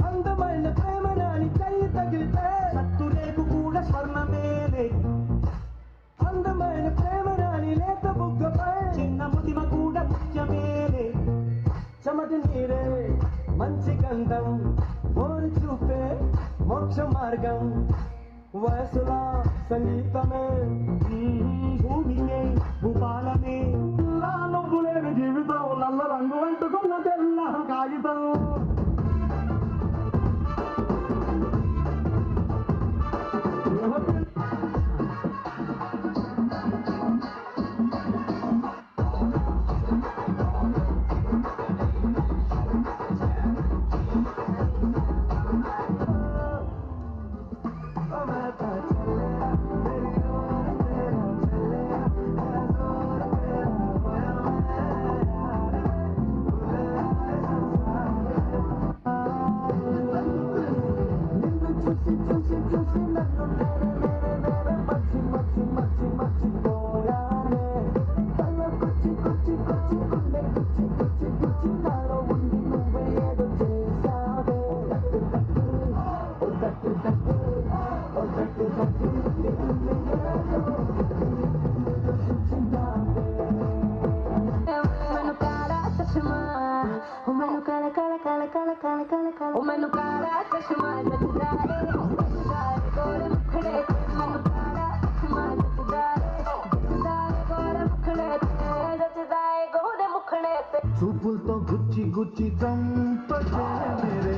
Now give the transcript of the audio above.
అందమైన ప్రేమ నాని చెయ్యి తగిలితే సత్తురేకు కూడా స్వర్ణమేలే. అందమైన ప్రేమ నాని లేత బుగ్గపై చిన్న ముదిమ కూడా ముఖ్యమేలే. చెమటి నీరే మంచి గంధం, ఓరి చూపే మోక్ష మార్గం, వయసులా సంగీతమే భూమియే భూపాలమే. నవ్వులేని జీవితం నల్ల రంగు అంటుకున్న తెల్ల కాగితం. मैनू काला चश्मा जचदा रे, गोरे मुखड़े ते मैनू काला चश्मा जचदा रे, गोरे मुखड़े ते जचदा है गोरे मुखड़े ते. చూపులతో గుచ్చి గుచ్చి చంపకే మేరే